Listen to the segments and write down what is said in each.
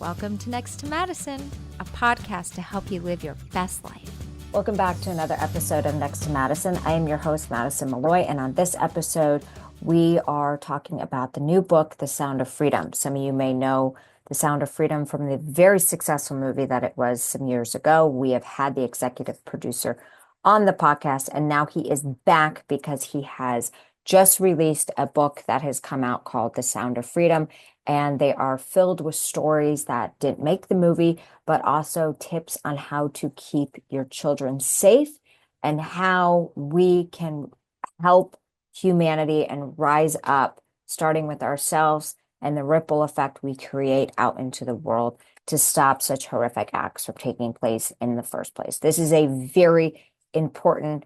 Welcome to Next to Madison, a podcast to help you live your best life. Welcome back to another episode of Next to Madison. I am your host, Madison Malloy, and on this episode, we are talking about the new book, The Sound of Freedom. Some of you may know The Sound of Freedom from the very successful movie that it was some years ago. We have had the executive producer on the podcast, and now he is back because he has just released a book that has come out called The Sound of Freedom, and they are filled with stories that didn't make the movie, but also tips on how to keep your children safe and how we can help humanity and rise up, starting with ourselves and the ripple effect we create out into the world to stop such horrific acts from taking place in the first place. This is a very important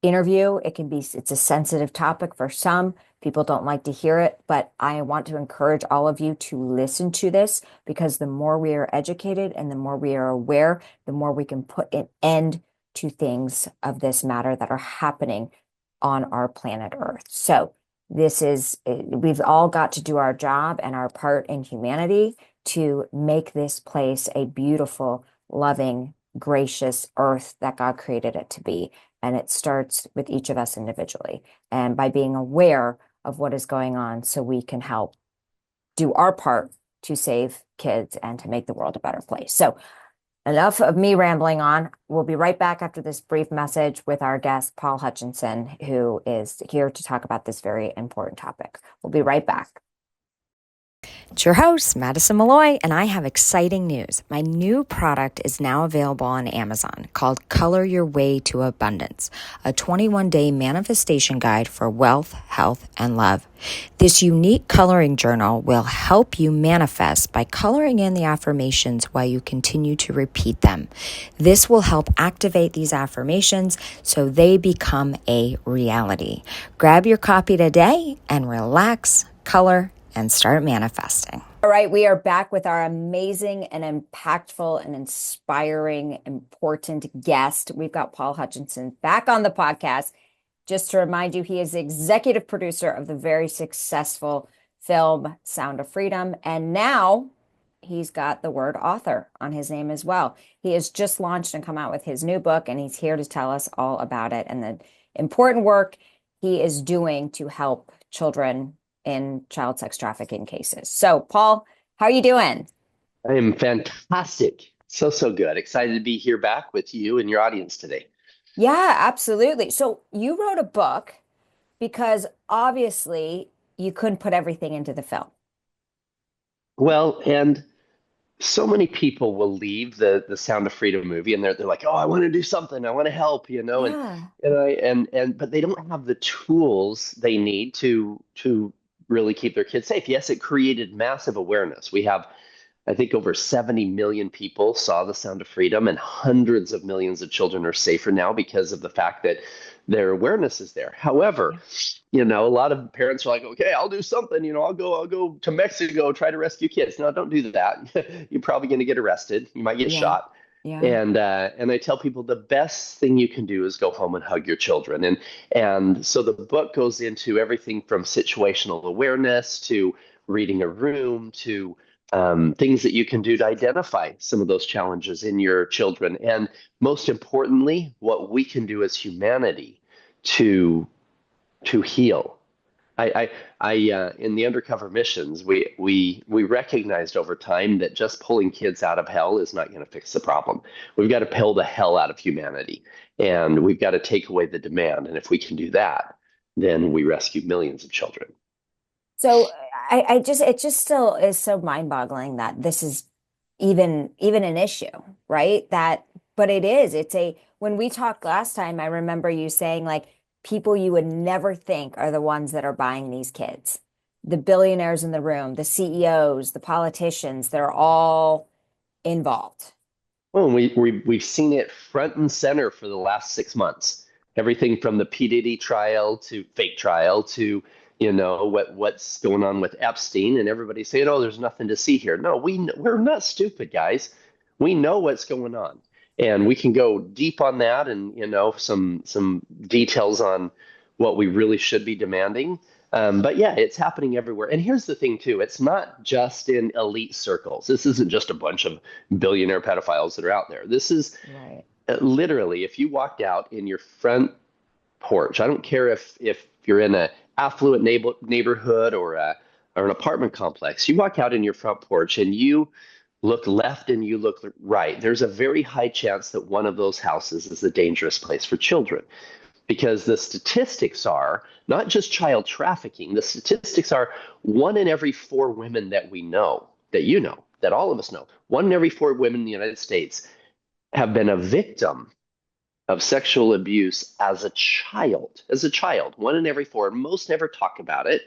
interview. It's a sensitive topic for some. People don't like to hear it, but I want to encourage all of you to listen to this, because the more we are educated and the more we are aware, the more we can put an end to things of this matter that are happening on our planet Earth. So we've all got to do our job and our part in humanity to make this place a beautiful, loving, gracious earth that God created it to be. And it starts with each of us individually, and by being aware of what is going on so we can help do our part to save kids and to make the world a better place. So enough of me rambling on. We'll be right back after this brief message with our guest, Paul Hutchinson, who is here to talk about this very important topic. We'll be right back. It's your host, Madison Malloy, and I have exciting news. My new product is now available on Amazon called Color Your Way to Abundance, a 21-day manifestation guide for wealth, health, and love. This unique coloring journal will help you manifest by coloring in the affirmations while you continue to repeat them. This will help activate these affirmations so they become a reality. Grab your copy today and relax, color, and start manifesting. All right, we are back with our amazing and impactful and inspiring, important guest. We've got Paul Hutchinson back on the podcast. Just to remind you, he is the executive producer of the very successful film Sound of Freedom, and now he's got the word author on his name as well. He has just launched and come out with his new book, and he's here to tell us all about it and the important work he is doing to help children in child sex trafficking cases. So, Paul, how are you doing? I am fantastic. So good. Excited to be here back with you and your audience today. Yeah, absolutely. So you wrote a book because obviously you couldn't put everything into the film. Well, and so many people will leave the Sound of Freedom movie and they're like, oh, I want to do something. I want to help, Yeah. but they don't have the tools they need to really keep their kids safe. Yes, it created massive awareness. We have, I think, over 70 million people saw The Sound of Freedom, and hundreds of millions of children are safer now because of the fact that their awareness is there. However, a lot of parents are like, okay, I'll do something, I'll go to Mexico, try to rescue kids. No, don't do that. You're probably going to get arrested. You might get shot. Yeah. And I tell people the best thing you can do is go home and hug your children. And so the book goes into everything from situational awareness to reading a room to things that you can do to identify some of those challenges in your children. And most importantly, what we can do as humanity to heal. In the undercover missions, we recognized over time that just pulling kids out of hell is not going to fix the problem. We've got to pull the hell out of humanity, and we've got to take away the demand. And if we can do that, then we rescue millions of children. So it just still is so mind-boggling that this is even an issue, right? But it is. When we talked last time, I remember you saying, like, people you would never think are the ones that are buying these kids. The billionaires in the room, the CEOs, the politicians, they're all involved. Well, we've seen it front and center for the last 6 months. Everything from the P. Diddy trial to fake trial to what's going on with Epstein, and everybody saying, oh, there's nothing to see here. No, we're not stupid, guys. We know what's going on. And we can go deep on that and, some details on what we really should be demanding. But yeah, it's happening everywhere. And here's the thing, too. It's not just in elite circles. This isn't just a bunch of billionaire pedophiles that are out there. This is Right. literally, if you walked out in your front porch, I don't care if you're in a affluent neighborhood or an apartment complex, you walk out in your front porch and you look left and you look right, there's a very high chance that one of those houses is a dangerous place for children because the statistics are not just child trafficking. The statistics are one in every four women that we know, that you know, that all of us know, one in every four women in the United States have been a victim of sexual abuse as a child. As a child, one in every four. Most never talk about it.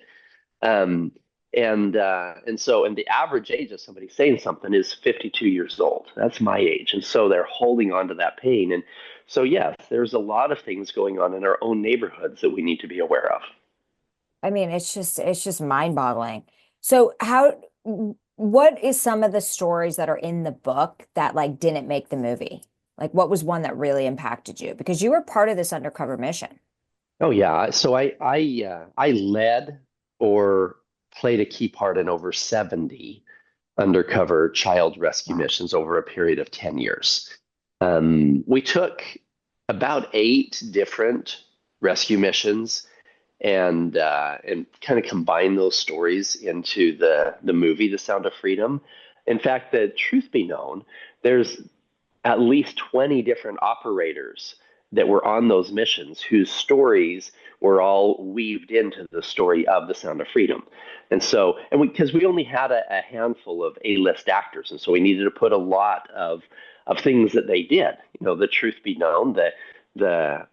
Um, and the average age of somebody saying something is 52 years old. That's my age, and so they're holding on to that pain. And so yes, there's a lot of things going on in our own neighborhoods that we need to be aware of. I mean, it's just mind-boggling. So what is some of the stories that are in the book that like didn't make the movie? Like what was one that really impacted you? Because you were part of this undercover mission. Oh yeah, so I led or played a key part in over 70 undercover child rescue Wow. missions over a period of 10 years. We took about eight different rescue missions and kind of combined those stories into the movie, The Sound of Freedom. In fact, the truth be known, there's at least 20 different operators that were on those missions whose stories were all weaved into the story of The Sound of Freedom. And so, and because we only had a handful of A-list actors, and so we needed to put a lot of things that they did. You know, the truth be known, that the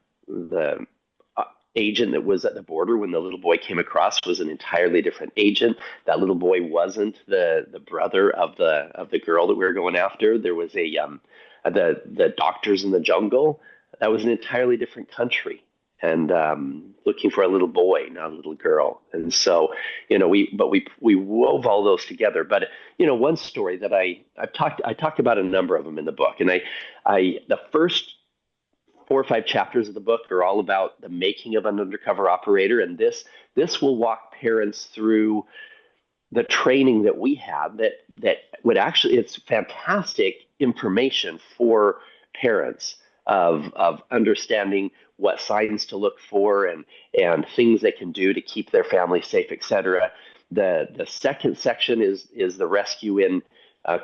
agent that was at the border when the little boy came across was an entirely different agent. That little boy wasn't the brother of the girl that we were going after. There was the doctors in the jungle. That was an entirely different country, and looking for a little boy, not a little girl. And so, we wove all those together. But one story that I talked about a number of them in the book, and I the first 4 or 5 chapters of the book are all about the making of an undercover operator, and this will walk parents through the training that we had that would actually, it's fantastic information for parents of understanding what signs to look for and things they can do to keep their family safe, etc. The second section is the rescue in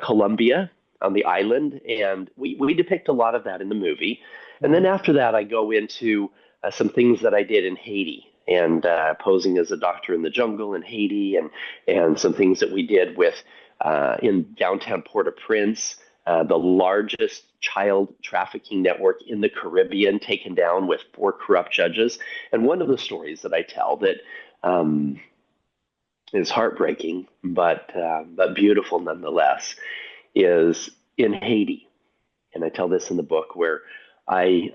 Colombia on the island, and we depict a lot of that in the movie. And then Right. after that, I go into some things that I did in Haiti and posing as a doctor in the jungle in Haiti, and some things that we did with in downtown Port-au-Prince, the largest child trafficking network in the Caribbean, taken down with 4 corrupt judges. And one of the stories that I tell that is heartbreaking, but beautiful nonetheless, is in Haiti. And I tell this in the book where I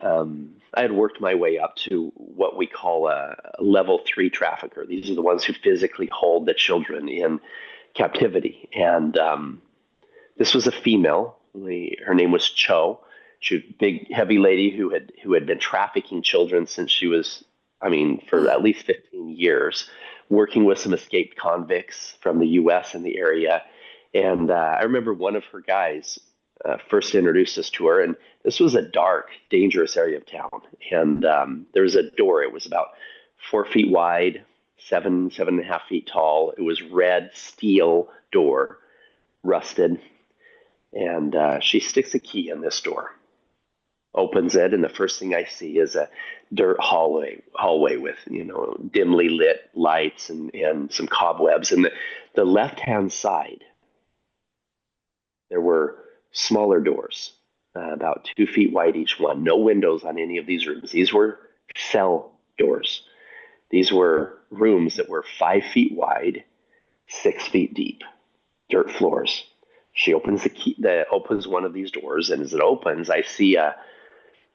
had worked my way up to what we call a level 3 trafficker. These are the ones who physically hold the children in captivity. And this was a female. Her name was Cho. She was a big, heavy lady who had been trafficking children since she was, I mean, for at least 15 years, working with some escaped convicts from the U.S. in the area. And I remember one of her guys first introduced us to her, and this was a dark, dangerous area of town. And there was a door. It was about 4 feet wide, 7.5 feet tall. It was red steel door, rusted. And she sticks a key in this door, opens it, and the first thing I see is a dirt hallway with dimly lit lights and some cobwebs. And the left hand side, there were smaller doors, about 2 feet wide each one. No windows on any of these rooms. These were cell doors. These were rooms that were 5 feet wide, 6 feet deep, dirt floors. She opens the key, opens one of these doors, and as it opens, I see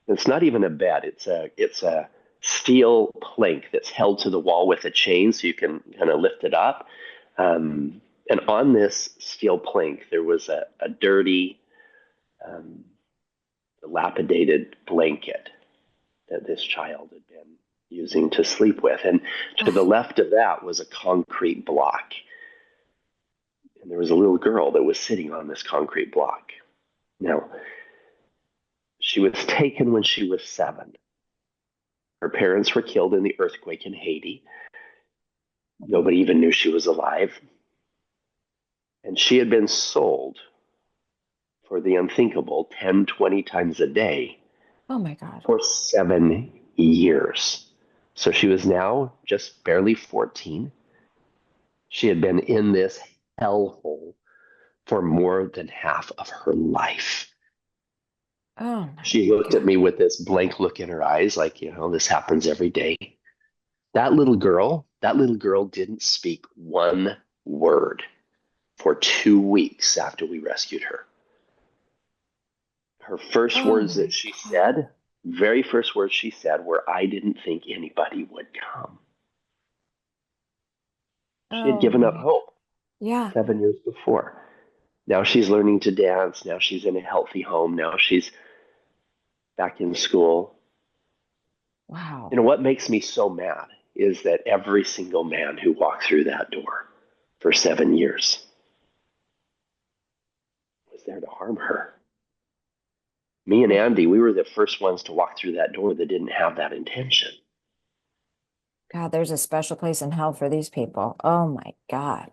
it's not even a bed. It's a steel plank that's held to the wall with a chain, so you can kind of lift it up. And on this steel plank, there was a dirty, dilapidated blanket that this child had been using to sleep with. And to the left of that was a concrete block. And there was a little girl that was sitting on this concrete block. Now, she was taken when she was 7. Her parents were killed in the earthquake in Haiti. Nobody even knew she was alive. And she had been sold for the unthinkable 10, 20 times a day. Oh my God. For 7 years. So she was now just barely 14. She had been in this hellhole for more than half of her life. Oh my She looked God. at me with this blank look in her eyes, like, this happens every day. That little girl didn't speak one word for 2 weeks after we rescued her. Her first Oh words that my she God. said, very first words she said, were, "I didn't think anybody would come." She had Oh given up my. hope Yeah. 7 years before. Now she's learning to dance. Now she's in a healthy home. Now she's back in school. Wow. What makes me so mad is that every single man who walked through that door for 7 years was there to harm her. Me and Andy, we were the first ones to walk through that door that didn't have that intention. God, there's a special place in hell for these people. Oh my God.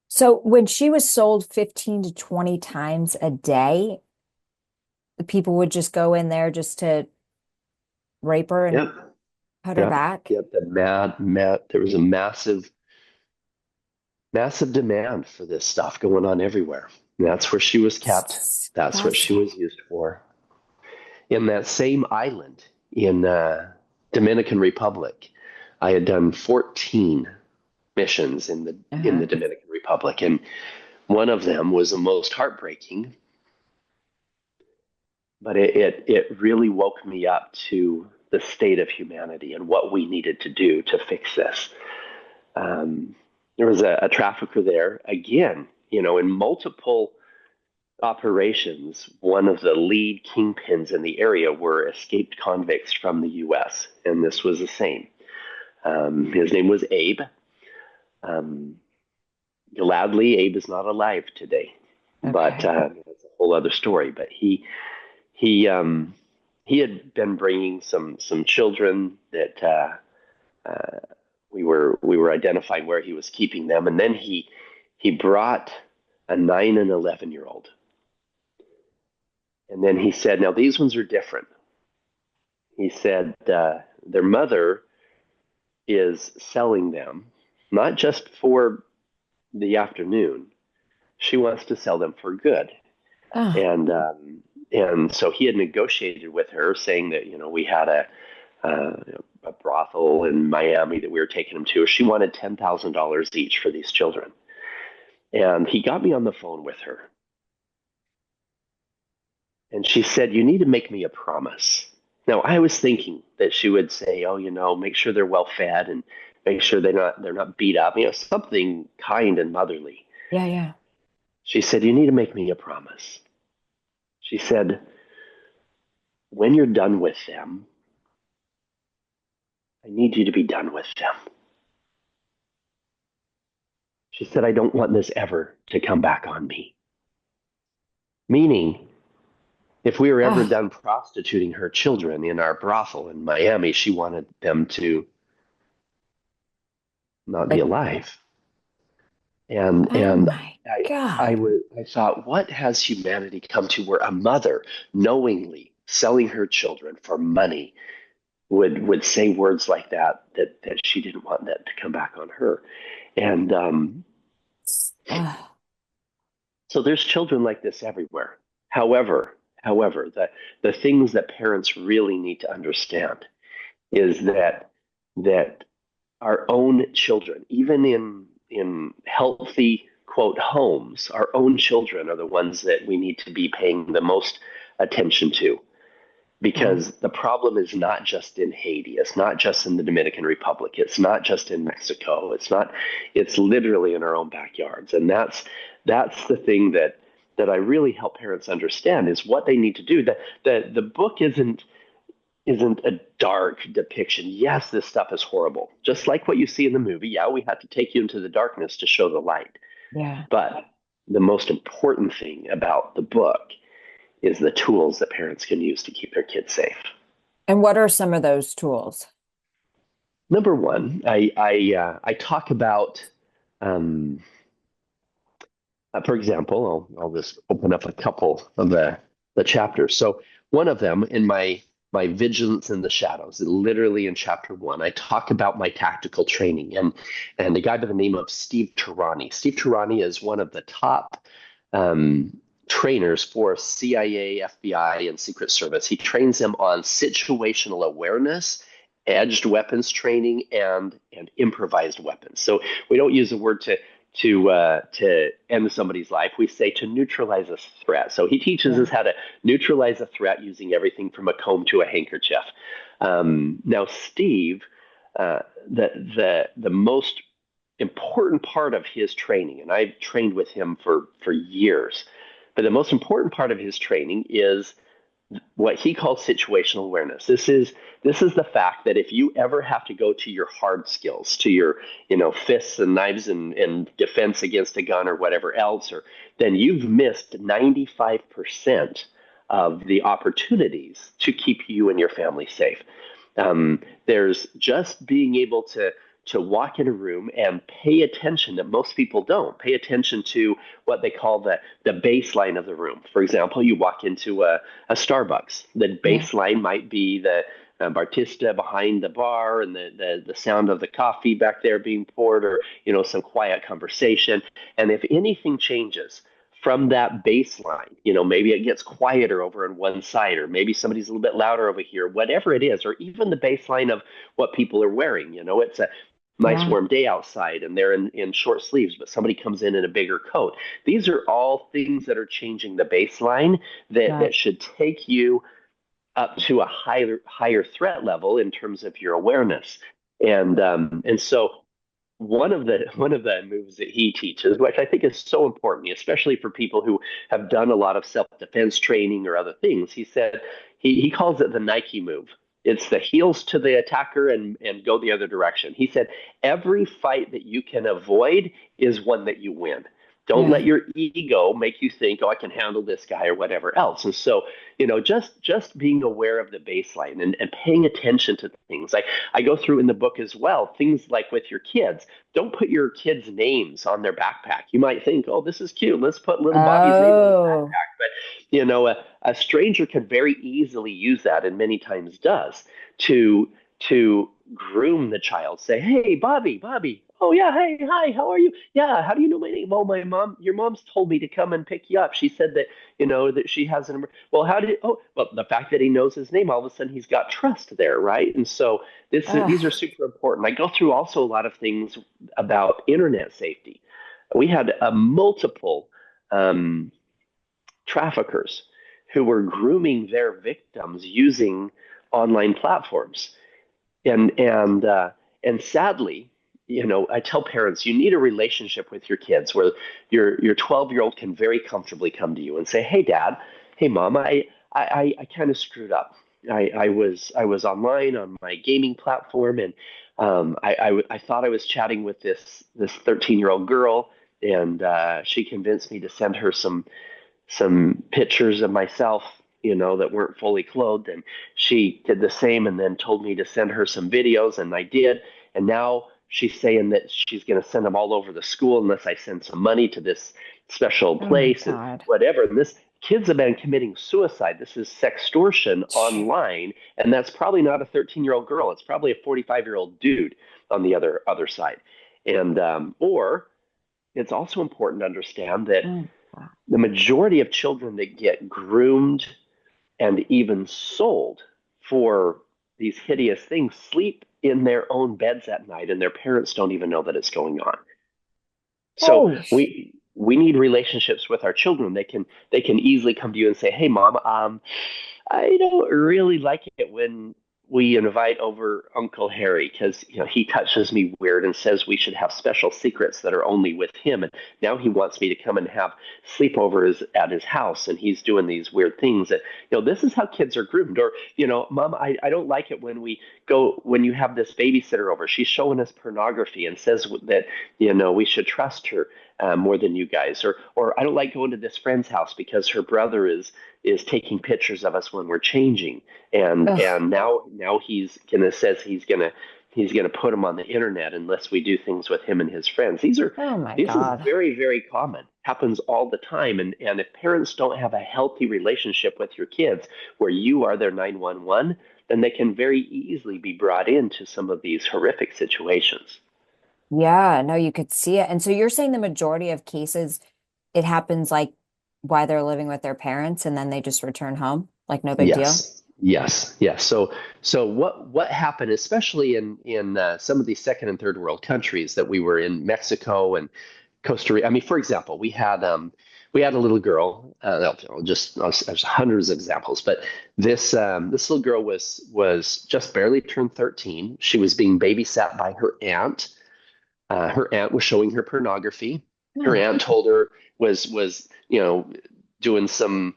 So when she was sold 15 to 20 times a day, the people would just go in there just to rape her and Yep. put her Yep. back. Yep. There was a massive, massive demand for this stuff going on everywhere. And that's where she was It's kept. That's what she disgusting. was used for. In that same island in Dominican Republic, I had done 14 missions in Uh-huh. the Dominican Republic, and one of them was the most heartbreaking. But it really woke me up to the state of humanity and what we needed to do to fix this. There was a trafficker there again, in multiple operations. One of the lead kingpins in the area were escaped convicts from the U.S., and this was the same. His name was Abe. Um, Gladly, Abe is not alive today, but Okay. that's a whole other story. But he he had been bringing some children that we were identifying where he was keeping them, and then he brought a 9 and 11-year-old, and then he said, "Now these ones are different." He said their mother is selling them, not just for the afternoon. She wants to sell them for good. Oh, And so he had negotiated with her, saying that we had uh, a brothel in Miami that we were taking them to. She wanted $10,000 each for these children, and he got me on the phone with her, and she said, "You need to make me a promise." Now I was thinking that she would say, "Oh, make sure they're well fed and make sure they're not beat up, something kind and motherly." yeah, yeah. She said, "You need to make me a promise." She said, "When you're done with them, I need you to be done with them." She said, "I don't want this ever to come back on me." Meaning, if we were ever Oh, done prostituting her children in our brothel in Miami, she wanted them to not be like, alive. And oh and my I I God. would I thought, what has humanity come to, where a mother knowingly selling her children for money would say words like that she didn't want that to come back on her. And Oh, so there's children like this everywhere. However, the things that parents really need to understand is that our own children, even in healthy quote homes, our own children are the ones that we need to be paying the most attention to, well, because the problem is not just in Haiti, it's not just in the Dominican Republic, it's not just in Mexico, it's literally in our own backyards. And that's the thing that I really help parents understand, is what they need to do. The book isn't isn't a dark depiction. Yes, this stuff is horrible. Just like what you see in the movie. Yeah, we have to take you into the darkness to show the light. Yeah. But the most important thing about the book is the tools that parents can use to keep their kids safe. And what are some of those tools? Number one, I talk about, um, for example, I'll just open up a couple of the chapters. So one of them in my vigilance in the shadows, literally in chapter one, I talk about my tactical training and a guy by the name of Steve Turani. Steve Turani is one of the top trainers for CIA, FBI, and Secret Service. He trains them on situational awareness, edged weapons training, and improvised weapons. So we don't use the word to end somebody's life. We say to neutralize a threat. So he teaches Yeah. us how to neutralize a threat using everything from a comb to a handkerchief. Now, Steve, the most important part of his training, and I've trained with him for years, but the most important part of his training is what he calls situational awareness. This is the fact that if you ever have to go to your hard skills, to your fists and knives and defense against a gun or whatever else, or then you've missed 95% of the opportunities to keep you and your family safe. There's just being able to walk in a room and pay attention that most people don't pay attention to what they call the baseline of the room. For example, you walk into a Starbucks. The Yeah. baseline might be the barista behind the bar and the sound of the coffee back there being poured, or some quiet conversation. And if anything changes from that baseline, maybe it gets quieter over on one side, or maybe somebody's a little bit louder over here, whatever it is, or even the baseline of what people are wearing. It's a nice Yeah. warm day outside and they're in short sleeves, but somebody comes in a bigger coat. These are all things that are changing the baseline Yeah. that should take you up to a higher threat level in terms of your awareness. And so one of the moves that he teaches, which I think is so important, especially for people who have done a lot of self-defense training or other things, he said he calls it the Nike move. It's the heels to the attacker and go the other direction. He said every fight that you can avoid is one that you win. Don't let Yeah. your ego make you think, oh, I can handle this guy or whatever else. And so, just being aware of the baseline and paying attention to things. I go through in the book as well, things like with your kids. Don't put your kids' names on their backpack. You might think, oh, this is cute. Let's put little Bobby's name on the Oh. backpack. But, a stranger can very easily use that, and many times does, to groom the child. Say, hey, Bobby, Bobby. Oh yeah, hey, hi, how are you? Yeah, how do you know my name? Well, your mom's told me to come and pick you up. She said that, that she has an. Well, well, the fact that he knows his name, all of a sudden he's got trust there, right? And so these are Ugh. super important. I go through also a lot of things about internet safety. We had multiple um, traffickers who were grooming their victims using online platforms. And sadly, I tell parents you need a relationship with your kids where your 12-year-old can very comfortably come to you and say, "Hey, Dad, hey, Mom, I kind of screwed up. I was online on my gaming platform, and I thought I was chatting with this 13-year-old girl, and she convinced me to send her some pictures of myself, that weren't fully clothed. And she did the same and then told me to send her some videos, and I did. And now she's saying that she's going to send them all over the school unless I send some money to this special Oh my place and God. whatever. And this kids have been committing suicide. This is sextortion online, and that's probably not a 13-year-old girl. It's probably a 45-year-old dude on the other side. And or it's also important to understand that Oh, God. the majority of children that get groomed and even sold for these hideous things sleep in their own beds at night, and their parents don't even know that it's going on. So Holy we need relationships with our children. They can easily come to you and say, "Hey, Mom, I don't really like it when we invite over Uncle Harry because he touches me weird and says we should have special secrets that are only with him. And now he wants me to come and have sleepovers at his house, and he's doing these weird things. That this is how kids are groomed. Or Mom, I don't like it when you have this babysitter over. She's showing us pornography and says that we should trust her more than you guys. Or I don't like going to this friend's house because her brother is taking pictures of us when we're changing, and now he's gonna put them on the internet unless we do things with him and his friends. Oh my These are God. very, very common. Happens all the time. And if parents don't have a healthy relationship with your kids where you are their 911, then they can very easily be brought into some of these horrific situations. Yeah, no, you could see it. And so you're saying the majority of cases, it happens like while they're living with their parents and then they just return home, like no big deal. Yes. Yes, yes. So what happened, especially in some of these second and third world countries that we were in, Mexico and Costa Rica. I mean, for example, we had a little girl. There's hundreds of examples, but this little girl was just barely turned 13. She was being babysat by her aunt. Her aunt was showing her pornography. Her Oh, aunt told her was doing some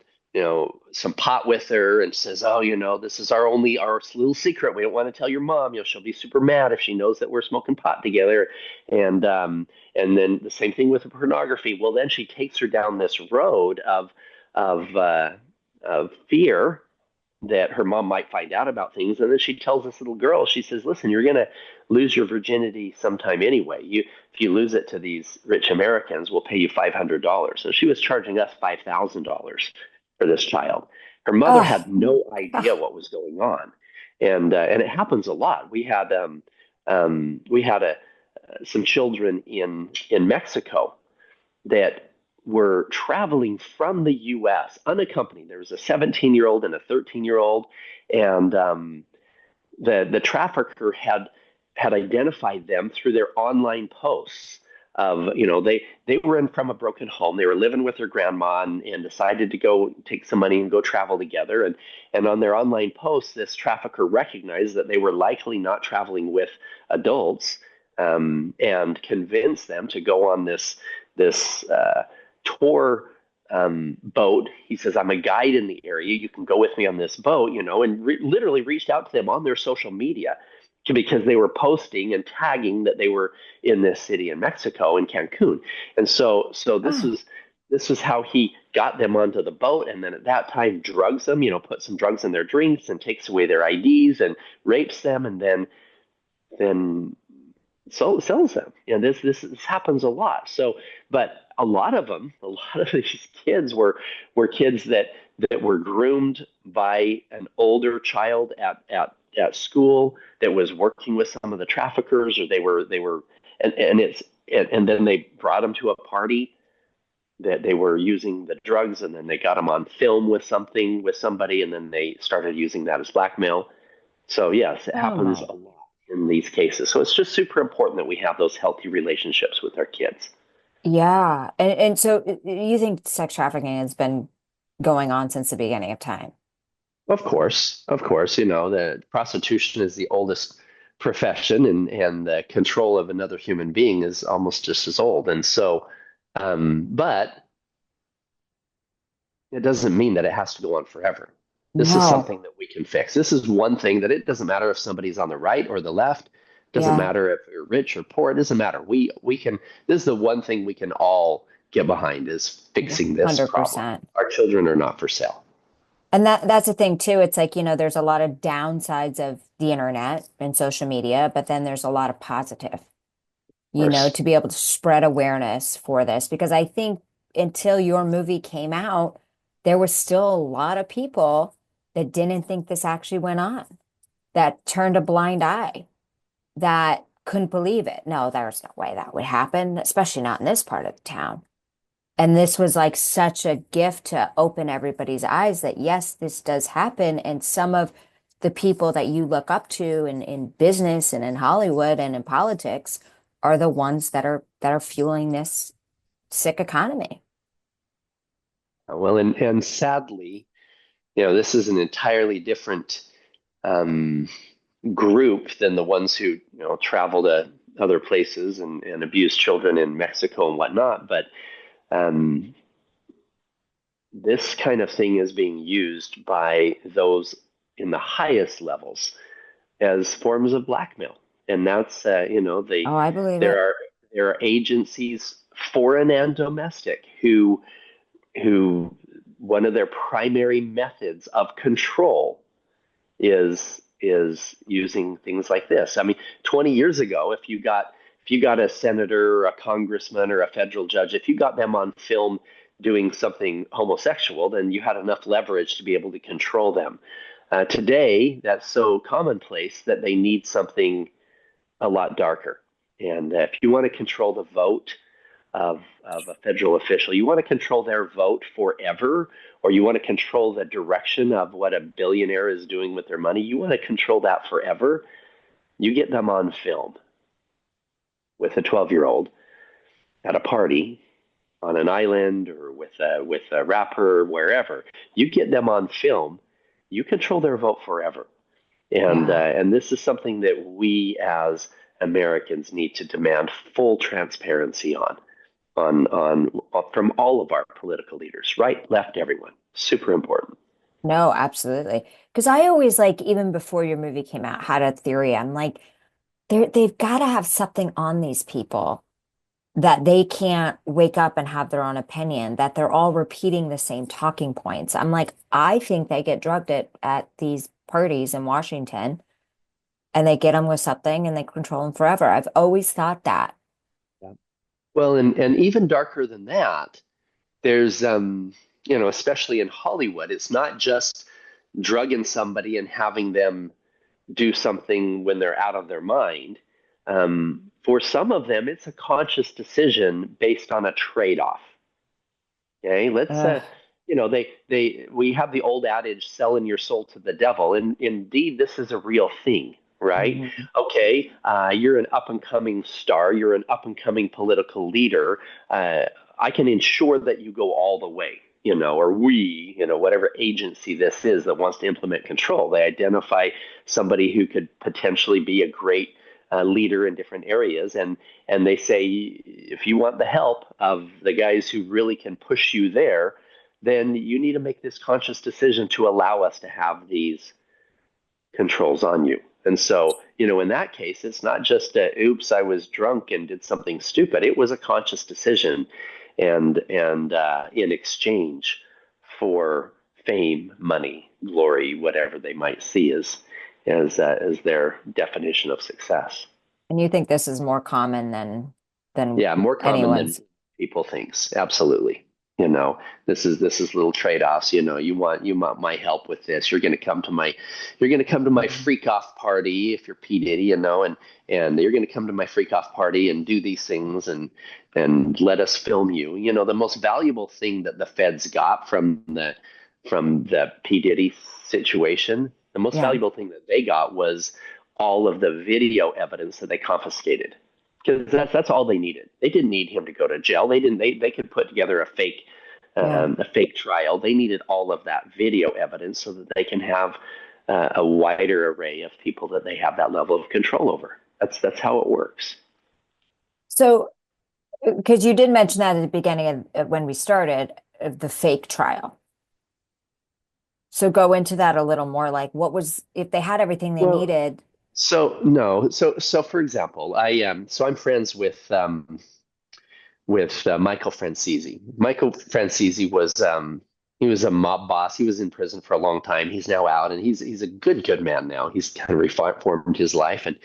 pot with her, and says, "Oh, this is our little secret. We don't want to tell your mom. She'll be super mad if she knows that we're smoking pot together." And then the same thing with the pornography. Well, then she takes her down this road of fear that her mom might find out about things. And then she tells this little girl, she says, "Listen, you're going to lose your virginity sometime anyway. If you lose it to these rich Americans, we'll pay you $500." So she was charging us $5,000 for this child. Her mother oh, had no idea oh, what was going on. And it happens a lot. We had some children in Mexico that were traveling from the U.S. unaccompanied. There was a 17-year-old and a 13-year-old, and the trafficker had identified them through their online posts. They were in from a broken home. They were living with their grandma, and decided to go take some money and go travel together. And on their online posts, this trafficker recognized that they were likely not traveling with adults, and convinced them to go on this tour boat. He says, "I'm a guide in the area. You can go with me on this boat," and literally reached out to them on their social media because they were posting and tagging that they were in this city in Mexico, in Cancun. And so oh, this was how he got them onto the boat, and then at that time drugs them, put some drugs in their drinks and takes away their IDs and rapes them, and then sells them. This happens a lot. So, but a lot of these kids were kids that were groomed by an older child at school that was working with some of the traffickers, or they were and then they brought them to a party that they were using the drugs, and then they got them on film with somebody, and then they started using that as blackmail. So yes, it oh happens my. a lot in these cases. So it's just super important that we have those healthy relationships with our kids. Yeah. And so you think sex trafficking has been going on since the beginning of time? Of course, the prostitution is the oldest profession, and the control of another human being is almost just as old. And so, but it doesn't mean that it has to go on forever. This is No. something that we can fix. This is one thing that it doesn't matter if somebody's on the right or the left. It doesn't Yeah, matter if you're rich or poor. It doesn't matter. We can. This is the one thing we can all get behind, is fixing this problem. 100%. Our children are not for sale. And that's the thing too. It's like, there's a lot of downsides of the internet and social media, but then there's a lot of positive, Of course. to be able to spread awareness for this. Because I think until your movie came out, there was still a lot of people that didn't think this actually went on, that turned a blind eye, that couldn't believe it. No, there's no way that would happen, especially not in this part of the town. And this was like such a gift to open everybody's eyes that yes, this does happen. And some of the people that you look up to in business and in Hollywood and in politics are the ones that are fueling this sick economy. Well, and sadly, this is an entirely different um, group than the ones who travel to other places and abuse children in Mexico and whatnot. But um, this kind of thing is being used by those in the highest levels as forms of blackmail, and that's Oh, I believe there it. are there are agencies, foreign and domestic, who one of their primary methods of control is using things like this. I mean, 20 years ago, if you got a senator, or a congressman, or a federal judge, if you got them on film doing something homosexual, then you had enough leverage to be able to control them. Today, that's so commonplace that they need something a lot darker. And if you want to control the vote of a federal official, you want to control their vote forever, or you want to control the direction of what a billionaire is doing with their money, you want to control that forever, you get them on film with a 12-year-old at a party on an island or with a rapper or wherever. You get them on film, you control their vote forever. Yeah. And this is something that we as Americans need to demand full transparency on from all of our political leaders, right, left, everyone. Super important. No, absolutely. Because I always like, even before your movie came out, had a theory. I'm like, they've got to have something on these people that they can't wake up and have their own opinion, that they're all repeating the same talking points. I'm like, I think they get drugged at these parties in Washington and they get them with something and they control them forever. I've always thought that. Yeah. Well, and even darker than that, there's especially in Hollywood, it's not just drugging somebody and having them do something when they're out of their mind. For some of them, it's a conscious decision based on a trade-off. Okay, let's Ugh. they we have the old adage, selling your soul to the devil, and indeed this is a real thing, right? Mhm. Okay, you're an up and coming star, you're an up and coming political leader. I can ensure that you go all the way, or we, whatever agency this is that wants to implement control, they identify somebody who could potentially be a great leader in different areas, and they say, if you want the help of the guys who really can push you there, then you need to make this conscious decision to allow us to have these controls on you. And so, in that case, it's not just oops, I was drunk and did something stupid. It was a conscious decision, and in exchange for fame, money, glory, whatever they might see as their definition of success. And you think this is more common than Yeah, more common than anyone's. people thinks. Absolutely. You know, this is little trade-offs. You want my help with this. You're going to come to my Mhm. freak off party if you're P Diddy, and you're going to come to my freak off party and do these things and let us film you. The most valuable thing that the feds got from the P Diddy situation, the most Yeah. valuable thing that they got was all of the video evidence that they confiscated, because that's all they needed. They didn't need him to go to jail. They didn't. They could put together Yeah. a fake trial. They needed all of that video evidence so that they can have a wider array of people that they have that level of control over. That's how it works. So, because you did mention that at the beginning of when we started the fake trial. So go into that a little more. Like, what was if they had everything they Well, needed? so no, so for example, I'm friends with Michael Francesi. Michael Francesi was he was a mob boss. He was in prison for a long time. He's now out, and he's a good man now. He's kind of reformed his life, and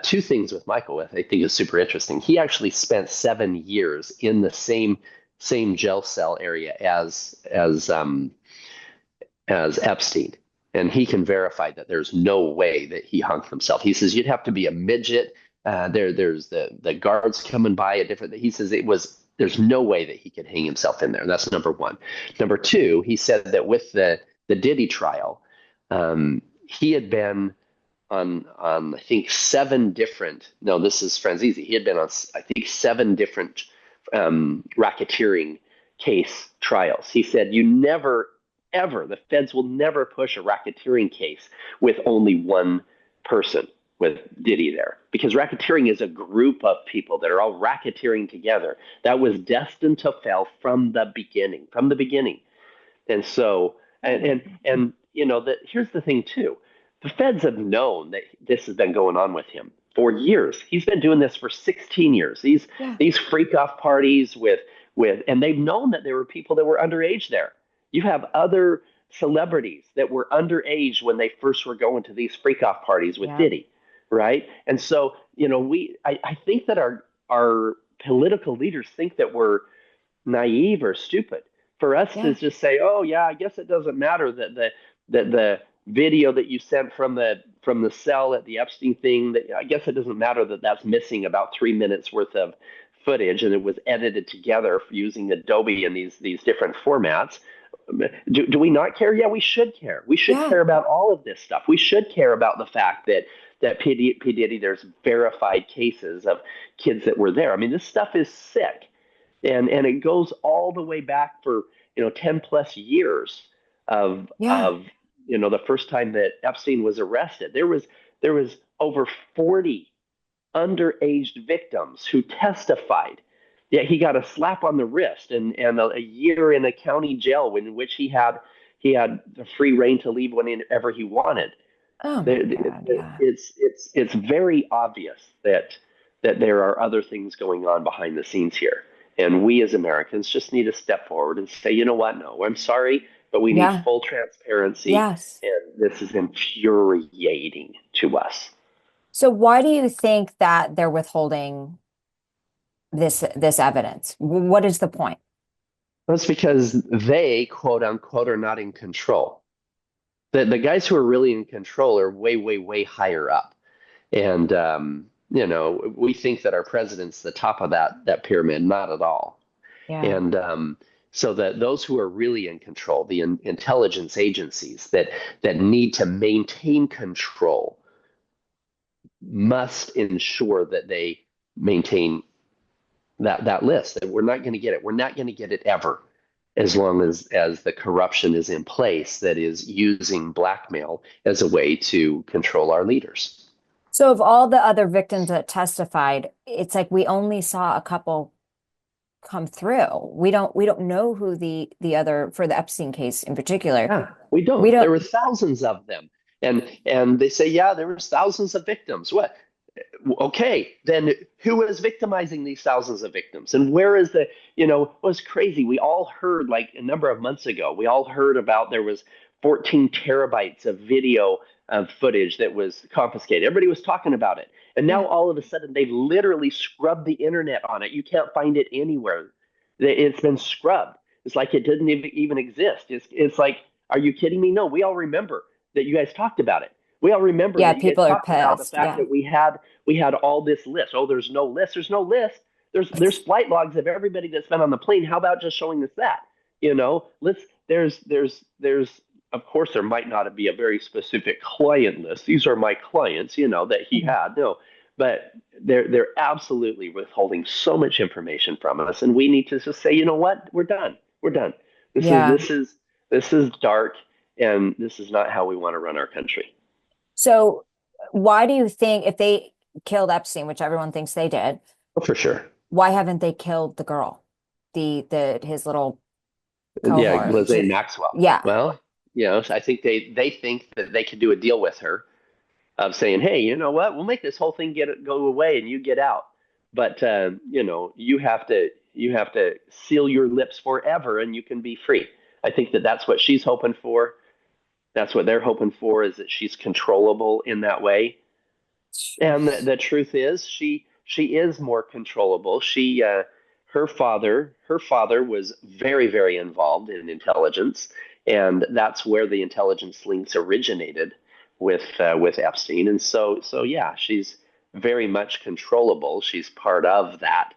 two things with Michael I think is super interesting. He actually spent 7 years in the same jail cell area as Epstein. And he can verify that there's no way that he hung himself. He says you'd have to be a midget. There's the guards coming by at different. He says it was there's no way that he could hang himself in there. That's number one. Number two, he said that with the Diddy trial, he had been on I think seven different. No, this is Franzese. He had been on I think seven different racketeering case trials. He said you never ever, the feds will never push a racketeering case with only one person, with Diddy there, because racketeering is a group of people that are all racketeering together. That was destined to fail from the beginning, And so, and that here's the thing too. The feds have known that this has been going on with him for years. He's been doing this for 16 years. These freak off parties and they've known that there were people that were underage there. You have other celebrities that were underage when they first were going to these freak off parties with Diddy, right? And so, I think that our political leaders think that we're naive or stupid for us to just say, "Oh yeah, I guess it doesn't matter that the video that you sent from the cell at the Epstein thing, that I guess it doesn't matter that that's missing about 3 minutes worth of footage and it was edited together using Adobe in these different formats." Do we not care? Yeah, we should care. We should care about all of this stuff. We should care about the fact that P. Diddy, there's verified cases of kids that were there. I mean, this stuff is sick. And it goes all the way back for 10 plus years of the first time that Epstein was arrested. There was over 40 underage victims who testified. Yet he got a slap on the wrist and a year in a county jail in which he had the free reign to leave whenever he wanted. Oh my God, yeah. It's very obvious that there are other things going on behind the scenes here. And we as Americans just need to step forward and say, you know what? No, I'm sorry, but we need full transparency. Yes. And this is infuriating to us. So why do you think that they're withholding this evidence? What is the point? That's because they, quote unquote, are not in control. The guys who are really in control are way, way, way higher up. And we think that our president's the top of that pyramid. Not at all. Yeah. And so that those who are really in control, the intelligence agencies that need to maintain control, must ensure that they maintain that list. That we're not going to get it. We're not going to get it ever, as long as the corruption is in place that is using blackmail as a way to control our leaders. So of all the other victims that testified, it's like we only saw a couple come through. We don't know who the other, for the Epstein case in particular. Yeah, we don't. There were thousands of them. And they say, yeah, there was thousands of victims. What? Okay, then who is victimizing these thousands of victims? And where is it was crazy. We all heard, like a number of months ago, we all heard about there was 14 terabytes of video of footage that was confiscated. Everybody was talking about it. And now all of a sudden they've literally scrubbed the internet on it. You can't find it anywhere. It's been scrubbed. It's like it didn't even exist. It's like, are you kidding me? No, we all remember that you guys talked about it. We all remember that you guys talked about the fact that we had all this list. Oh, there's no list. There's no list. There's flight logs of everybody that's been on the plane. How about just showing us that? There's of course there might not be a very specific client list. These are my clients, that he had. No, but they're absolutely withholding so much information from us, and we need to just say, you know what? We're done. We're done. This is dark, and this is not how we want to run our country. So why do you think, if they killed Epstein, which everyone thinks they did, for sure, why haven't they killed the girl, his little cohort? Yeah, Ghislaine Maxwell. Yeah. Well, I think they think that they could do a deal with her of saying, hey, you know what? We'll make this whole thing go away and you get out. But you have to seal your lips forever and you can be free. I think that's what she's hoping for. That's what they're hoping for, is that she's controllable in that way. And the truth is, she is more controllable. Her father was very, very involved in intelligence, and that's where the intelligence links originated with Epstein. And so yeah, she's very much controllable. She's part of that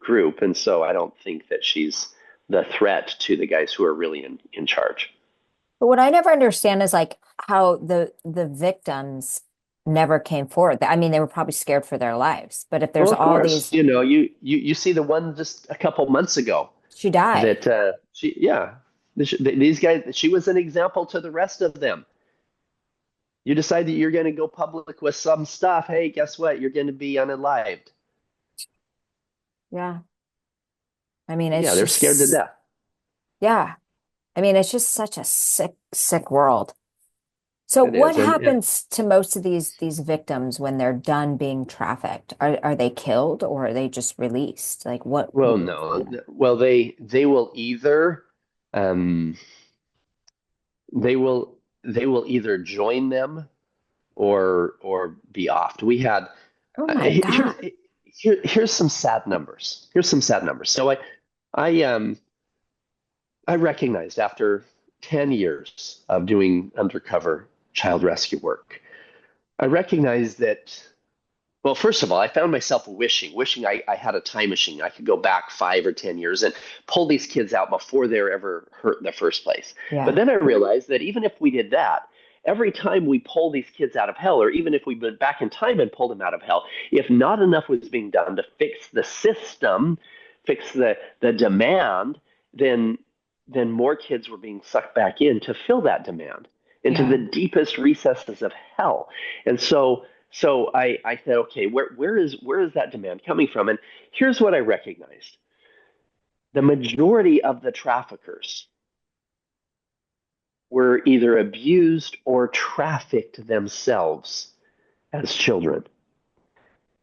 group, and so I don't think that she's the threat to the guys who are really in charge. But what I never understand is like how the victims never came forward. I mean, they were probably scared for their lives. But if there's all these, you see the one just a couple months ago. She died. That These guys, she was an example to the rest of them. You decide that you're going to go public with some stuff. Hey, guess what? You're going to be unalived. Yeah. I mean, Yeah, it's they're scared to just, death. yeah. I mean, it's just such a sick, sick world. So It what is. And happens to most of these victims when they're done being trafficked? Are they killed or are they just released? Like well, what is no. the Well, they will either um, they will either join them or be offed. We had Oh my here's God. here's some sad numbers. Here's some sad numbers. So I um I recognized after 10 years of doing undercover child rescue work, I recognized that, well, first of all, I found myself wishing I had a time machine. I could go back 5 or 10 years and pull these kids out before they're ever hurt in the first place. But Yeah. then I realized that even if we did that, every time we pull these kids out of hell, or even if we went back in time and pulled them out of hell, if not enough was being done to fix the system, fix the demand, then more kids were being sucked back in to fill that demand into the Yeah. deepest recesses of hell. And so I said, okay, where is that demand coming from? And here's what I recognized: the majority of the traffickers were either abused or trafficked themselves as children.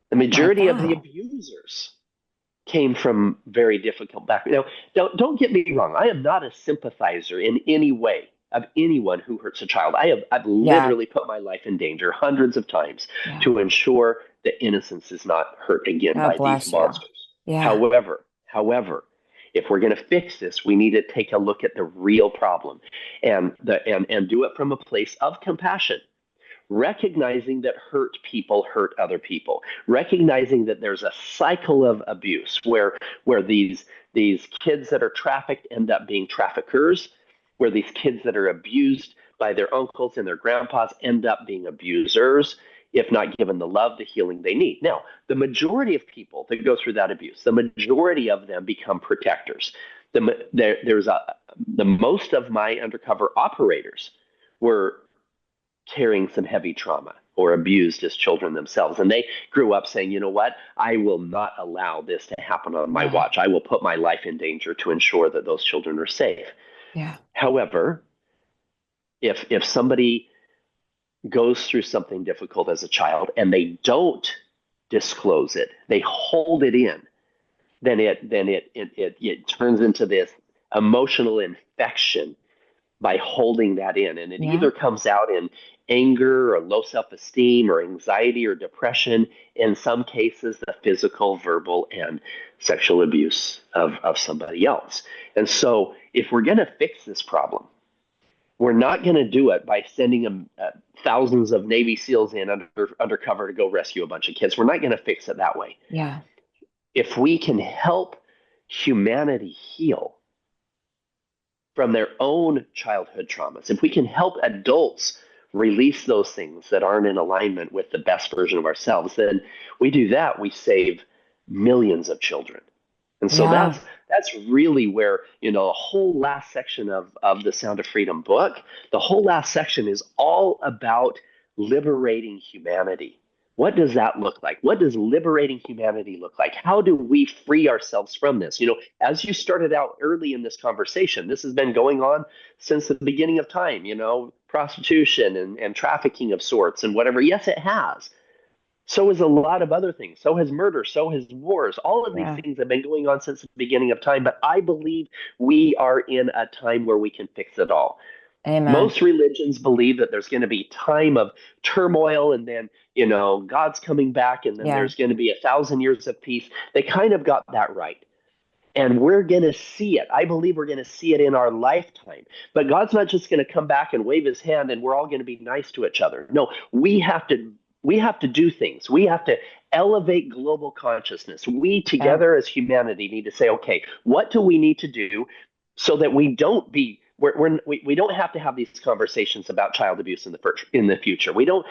The Oh my majority of the God. abusers came from very difficult backgrounds. Now, don't get me wrong. I am not a sympathizer in any way of anyone who hurts a child. I've Yeah. literally put my life in danger hundreds of times Yeah. to ensure that innocence is not hurt again God by these bless you. monsters. Yeah. However, if we're going to fix this, we need to take a look at the real problem and do it from a place of compassion, recognizing that hurt people hurt other people, recognizing that there's a cycle of abuse where these kids that are trafficked end up being traffickers, where these kids that are abused by their uncles and their grandpas end up being abusers if not given the love, the healing they need. Now, the majority of people that go through that abuse, the majority of them become protectors. The most of my undercover operators were carrying some heavy trauma or abused as children themselves. And they grew up saying, you know what? I will not allow this to happen on my Yeah. watch. I will put my life in danger to ensure that those children are safe. Yeah. However, if somebody goes through something difficult as a child and they don't disclose it, they hold it in, then it turns into this emotional infection by holding that in. And it Yeah. either comes out in anger or low self esteem or anxiety or depression, in some cases, the physical, verbal, and sexual abuse of somebody else. And so, if we're going to fix this problem, we're not going to do it by sending them thousands of Navy SEALs in undercover to go rescue a bunch of kids. We're not going to fix it that way. Yeah. If we can help humanity heal from their own childhood traumas, if we can help adults release those things that aren't in alignment with the best version of ourselves, then we do that, we save millions of children. And so Yeah. that's really where, the whole last section of the Sound of Freedom book, the whole last section is all about liberating humanity. What does that look like? What does liberating humanity look like? How do we free ourselves from this? As you started out early in this conversation, this has been going on since the beginning of time, prostitution and trafficking of sorts and whatever. Yes, it has. So has a lot of other things. So has murder. So has wars. All of these Yeah. things have been going on since the beginning of time. But I believe we are in a time where we can fix it all. Amen. Most religions believe that there's going to be time of turmoil and then, God's coming back and then Yeah. there's going to be 1,000 years of peace. They kind of got that right. And we're going to see it. I believe we're going to see it in our lifetime. But God's not just going to come back and wave his hand and we're all going to be nice to each other. No, we have to do things. We have to elevate global consciousness. We Yeah. together as humanity need to say, okay, what do we need to do so that we don't have to have these conversations about child abuse in the future. We don't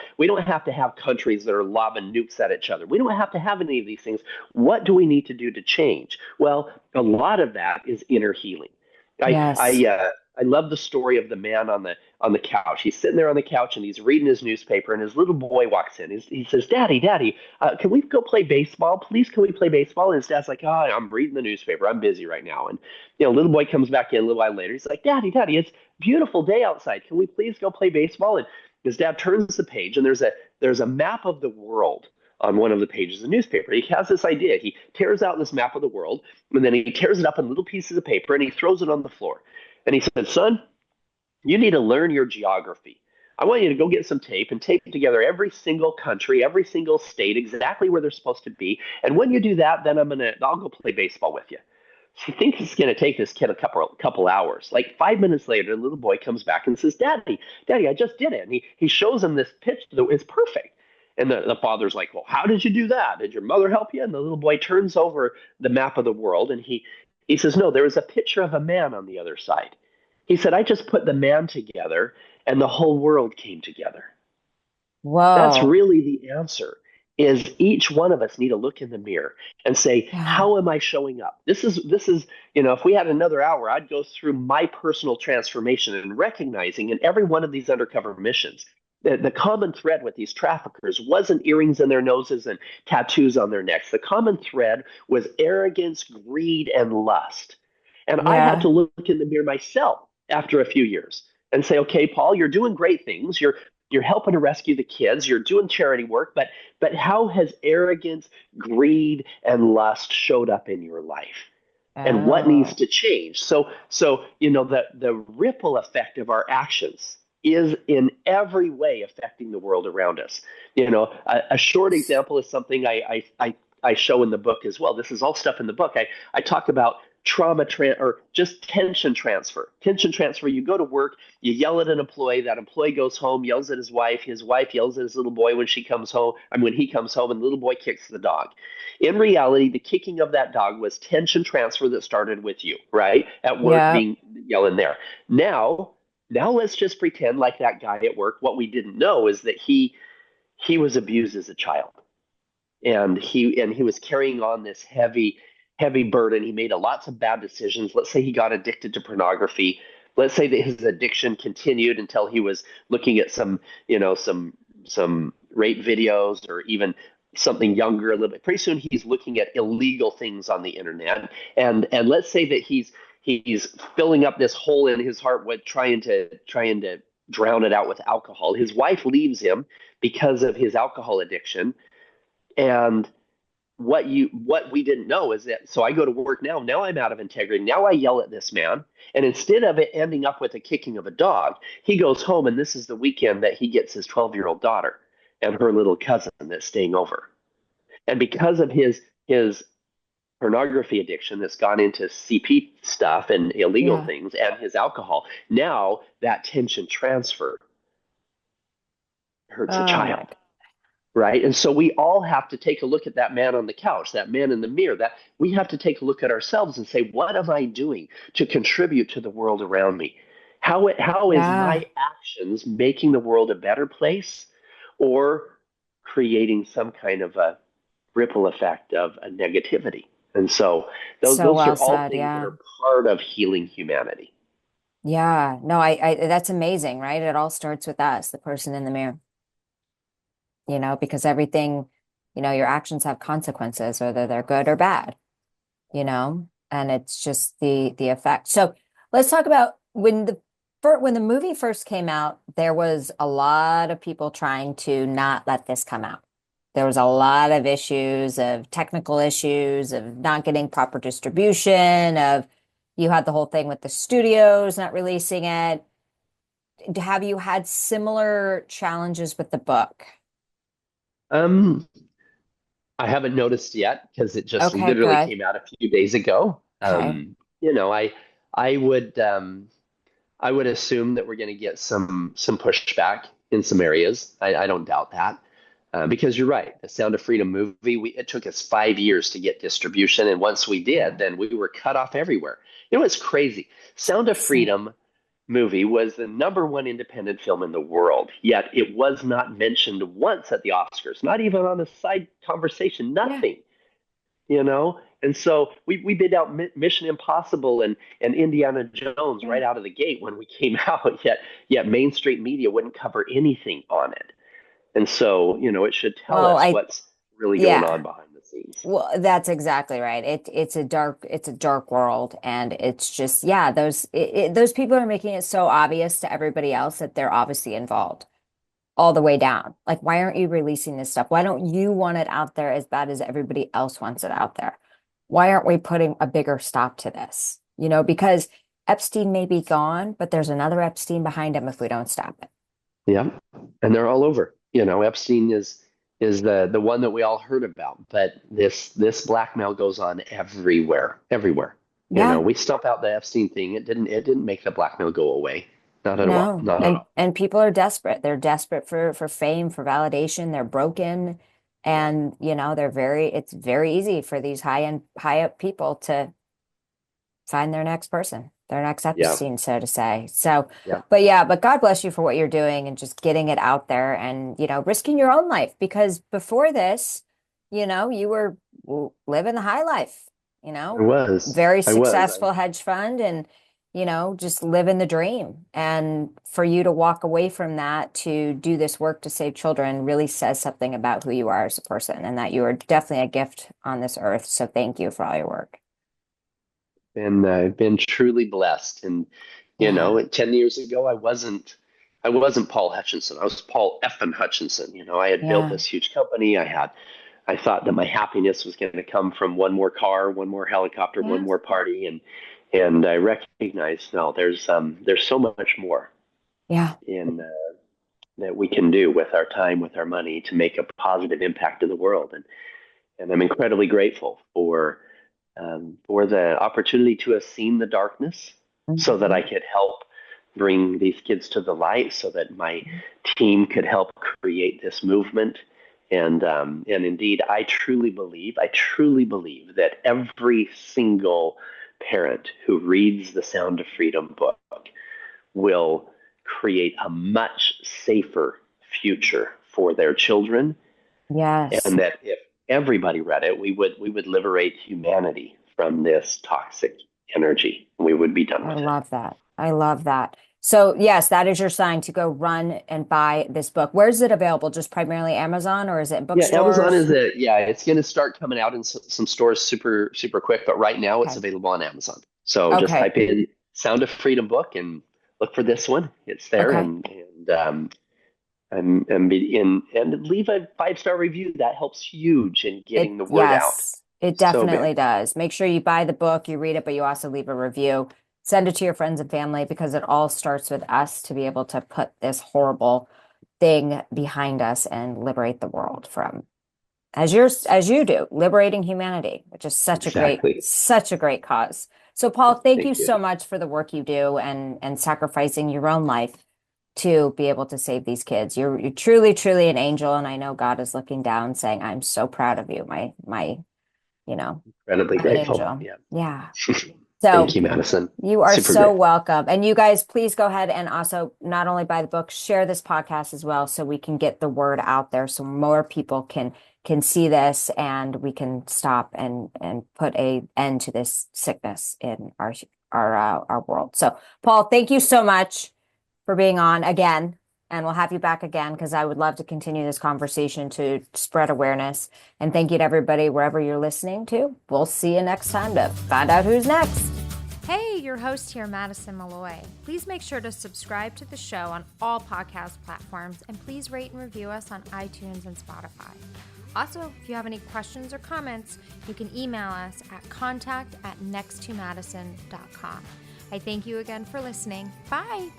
have to have countries that are lobbing nukes at each other. We don't have to have any of these things. What do we need to do to change? Well, a lot of that is inner healing. I Yes. I love the story of the man on the couch. He's sitting there on the couch and he's reading his newspaper, and his little boy walks in. He says, Daddy, can we go play baseball? Please, can we play baseball? And his dad's like, oh, I'm reading the newspaper. I'm busy right now. And little boy comes back in a little while later. He's like, Daddy, it's a beautiful day outside. Can we please go play baseball? And his dad turns the page, and there's a map of the world on one of the pages of the newspaper. He has this idea. He tears out this map of the world, and then he tears it up in little pieces of paper, and he throws it on the floor. And he said, Son, you need to learn your geography. I want you to go get some tape and tape together every single country, every single state, exactly where they're supposed to be. And when you do that, then I'll go play baseball with you. She thinks it's going to take this kid a couple hours. Like 5 minutes later, the little boy comes back and says, Daddy, I just did it. And he shows him this pitch that is perfect. And the father's like, well, how did you do that? Did your mother help you? And the little boy turns over the map of the world, and he says, no, there was a picture of a man on the other side. He said, I just put the man together, and the whole world came together. That's Whoa. really the answer, is each one of us need to look in the mirror and say, Yeah. how am I showing up? This is, if we had another hour, I'd go through my personal transformation and recognizing in every one of these undercover missions, the common thread with these traffickers wasn't earrings in their noses and tattoos on their necks. The common thread was arrogance, greed, and lust. And I had Yeah. to look in the mirror myself after a few years and say, okay, Paul, you're doing great things. You're helping to rescue the kids. You're doing charity work, but how has arrogance, greed, and lust showed up in your life? And what needs Oh, to change? So the ripple effect of our actions is in every way affecting the world around us. A short example is something I show in the book as well. This is all stuff in the book. I talk about or just tension transfer. Tension transfer, you go to work, you yell at an employee, that employee goes home, yells at his wife yells at his little boy when she comes home, when he comes home, and the little boy kicks the dog. In reality, the kicking of that dog was tension transfer that started with you, right? At work, yeah. being yelling there. Now let's just pretend like that guy at work. What we didn't know is that he was abused as a child, and he was carrying on this heavy burden. He made lots of bad decisions. Let's say he got addicted to pornography. Let's say that his addiction continued until he was looking at some rape videos, or even something younger a little bit. Pretty soon he's looking at illegal things on the internet. And let's say that he's filling up this hole in his heart with trying to drown it out with alcohol. His wife leaves him because of his alcohol addiction. And what we didn't know is that, so I go to work now I'm out of integrity. Now I yell at this man, and instead of it ending up with a kicking of a dog, he goes home, and this is the weekend that he gets his 12-year-old daughter and her little cousin that's staying over. And because of his pornography addiction that's gone into CP stuff and illegal Yeah. things, and his alcohol, now that tension transfer hurts a Oh my child. God. Right. And so we all have to take a look at that man on the couch, that man in the mirror, that we have to take a look at ourselves and say, what am I doing to contribute to the world around me? How is Yeah. my actions making the world a better place, or creating some kind of a ripple effect of a negativity? And so So those well are all said. things that Yeah. are part of healing humanity. Yeah. No, that's amazing, right? It all starts with us, the person in the mirror, because everything, your actions have consequences, whether they're good or bad, and it's just the effect. So let's talk about when the movie first came out, there was a lot of people trying to not let this come out. There was a lot of issues of technical issues of not getting proper distribution, of you had the whole thing with the studios not releasing it. Have you had similar challenges with the book? Um, I haven't noticed yet because it just Okay, literally good. came out a few days ago. Okay. You know, I would I would assume that we're going to get some pushback in some areas. I don't doubt that. Because you're right, the Sound of Freedom movie, it took us 5 years to get distribution, and once we did, then we were cut off everywhere. It's crazy. Sound of Insane. Freedom movie was the number one independent film in the world, yet it was not mentioned once at the Oscars, not even on a side conversation, Yeah. nothing. You know, And so we bid out Mission Impossible and Indiana Jones right out of the gate when we came out. Yet mainstream media wouldn't cover anything on it. And so, it should tell Well, us what's really going yeah. on behind the scenes. Well, that's exactly right. It's a dark world, and it's just, yeah, those people are making it so obvious to everybody else that they're obviously involved all the way down. Like, why aren't you releasing this stuff? Why don't you want it out there as bad as everybody else wants it out there? Why aren't we putting a bigger stop to this? Because Epstein may be gone, but there's another Epstein behind him if we don't stop it. Yeah. And they're all over. Epstein is the one that we all heard about, but this blackmail goes on everywhere. Yeah. We stomp out the Epstein thing. It didn't make the blackmail go away. Not at all. No. Not at all. And people are desperate. They're desperate for fame, for validation. They're broken. And, it's very easy for these high up people to find their next person, their next Yeah. Epstein, so to say. So, Yeah. but God bless you for what you're doing and just getting it out there and, risking your own life, because before this, you were living the high life, very I was. successful hedge fund and, just living the dream. And for you to walk away from that to do this work to save children really says something about who you are as a person, and that you are definitely a gift on this earth. So thank you for all your work. And I've been truly blessed. And Yeah. 10 years ago, I wasn't Paul Hutchinson. I was Paul effing Hutchinson. I had built Yeah. this huge company. I thought that my happiness was going to come from one more car, one more helicopter, one Yeah. more party, and I recognized, no, there's so much more Yeah. in that we can do with our time, with our money, to make a positive impact in the world. And I'm incredibly grateful for the opportunity to have seen the darkness, so that I could help bring these kids to the light, so that my team could help create this movement. And indeed, I truly believe that every single parent who reads the Sound of Freedom book will create a much safer future for their children. Yes. And that if everybody read it, we would liberate humanity from this toxic energy. We would be done with it. I love that. I love that. So yes, that is your sign to go run and buy this book. Where is it available? Just primarily Amazon, or is it in Yeah, Amazon bookstores? is it. Yeah, it's going to start coming out in some stores super super quick, but right now it's Okay. available on Amazon. So just Okay. type in Sound of Freedom book and look for this one. It's there, Okay. and leave a 5-star review. That helps huge in getting the word out. Yes, it So definitely big. does. Make sure you buy the book, you read it, but you also leave a review. Send it to your friends and family, because it all starts with us to be able to put this horrible thing behind us and liberate the world from, as you do, liberating humanity, which is Exactly. such a great cause. So Paul, thank you Thank you. so much for the work you do and sacrificing your own life to be able to save these kids. You're truly an angel, and I know God is looking down saying, I'm so proud of you, my Incredibly my grateful. angel. Yeah. Yeah. Thank So you, Madison. you are Super so grateful. welcome. And you guys, please go ahead and also not only buy the book, share this podcast as well, so we can get the word out there, so more people can see this, and we can stop and put a end to this sickness in our world. So Paul, thank you so much for being on again. And we'll have you back again, because I would love to continue this conversation to spread awareness. And thank you to everybody wherever you're listening to. We'll see you next time to find out who's next. Hey, your host here, Madison Malloy. Please make sure to subscribe to the show on all podcast platforms, and please rate and review us on iTunes and Spotify. Also, if you have any questions or comments, you can email us at contact@nexttomadison.com. I thank you again for listening. Bye.